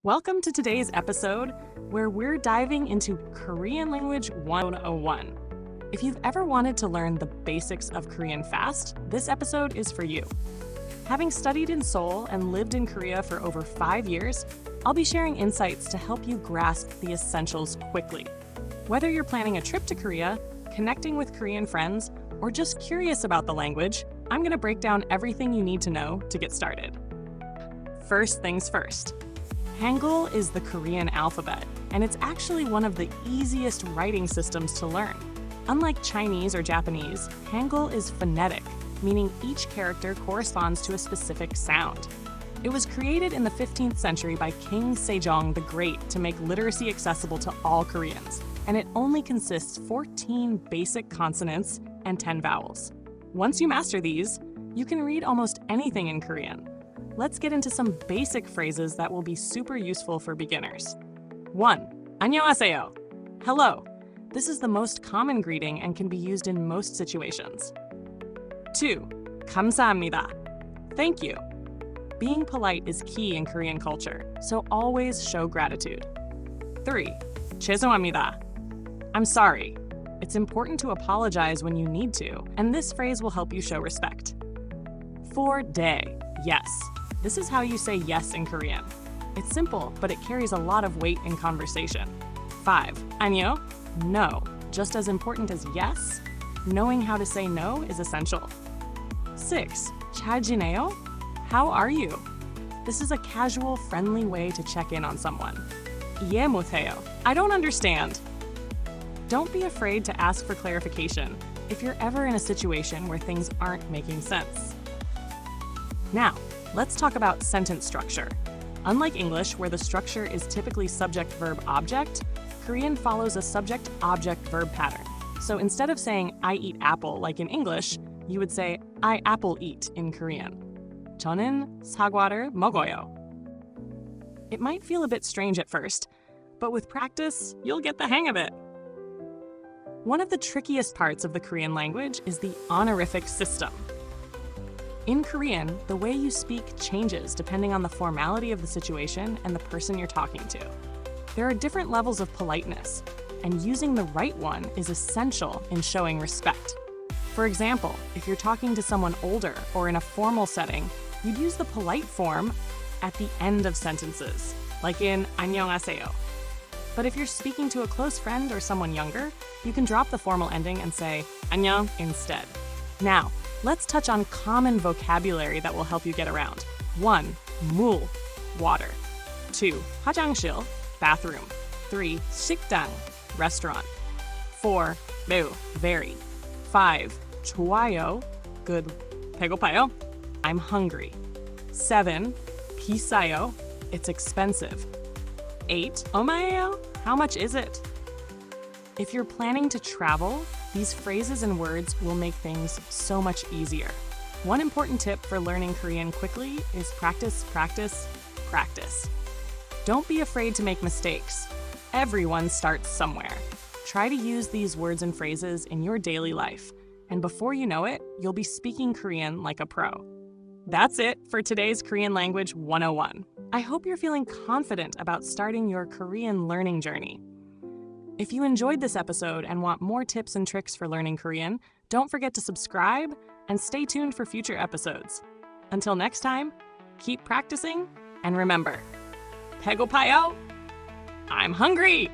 Welcome to today's episode, where we're diving into Korean Language 101. If you've ever wanted to learn the basics of Korean fast, this episode is for you. Having studied in Seoul and lived in Korea for over 5 years, I'll be sharing insights to help you grasp the essentials quickly. Whether you're planning a trip to Korea, connecting with Korean friends, or just curious about the language, I'm going to break down everything you need to know to get started. First things first. Hangul is the Korean alphabet, and it's actually one of the easiest writing systems to learn. Unlike Chinese or Japanese, Hangul is phonetic, meaning each character corresponds to a specific sound. It was created in the 15th century by King Sejong the Great to make literacy accessible to all Koreans, and it only consists 14 basic consonants and 10 vowels. Once you master these, you can read almost anything in Korean. Let's get into some basic phrases that will be super useful for beginners. 1. 안녕하세요. Hello. This is the most common greeting and can be used in most situations. 2. 감사합니다. Thank you. Being polite is key in Korean culture, so always show gratitude. 3. 죄송합니다. I'm sorry. It's important to apologize when you need to, and this phrase will help you show respect. 4. 네. Yes. This is how you say yes in Korean. It's simple, but it carries a lot of weight in conversation. 5. 아니요. No. Just as important as yes, knowing how to say no is essential. 6. 잘 지내요? How are you? This is a casual, friendly way to check in on someone. 이해 못해요. I don't understand. Don't be afraid to ask for clarification if you're ever in a situation where things aren't making sense. Now, let's talk about sentence structure. Unlike English, where the structure is typically subject-verb-object, Korean follows a subject-object-verb pattern. So instead of saying, I eat apple like in English, you would say, I apple eat in Korean. 저는 사과를 먹어요. It might feel a bit strange at first, but with practice, you'll get the hang of it. One of the trickiest parts of the Korean language is the honorific system. In Korean, the way you speak changes depending on the formality of the situation and the person you're talking to. There are different levels of politeness, and using the right one is essential in showing respect. For example, if you're talking to someone older or in a formal setting, you'd use the polite form at the end of sentences, like in 안녕하세요. But if you're speaking to a close friend or someone younger, you can drop the formal ending and say 안녕 instead. Now, let's touch on common vocabulary that will help you get around. 1. 물, water. 2. 화장실, bathroom. 3. 식당, restaurant. 4. 매우, very. 5. 좋아요, good. 배고파요, I'm hungry. 7. 비싸요, it's expensive. 8. 얼마예요, how much is it? If you're planning to travel, these phrases and words will make things so much easier. One important tip for learning Korean quickly is practice, practice, practice. Don't be afraid to make mistakes. Everyone starts somewhere. Try to use these words and phrases in your daily life, and before you know it, you'll be speaking Korean like a pro. That's it for today's Korean Language 101. I hope you're feeling confident about starting your Korean learning journey. If you enjoyed this episode and want more tips and tricks for learning Korean, don't forget to subscribe and stay tuned for future episodes. Until next time, keep practicing and remember, 배고파요? I'm hungry!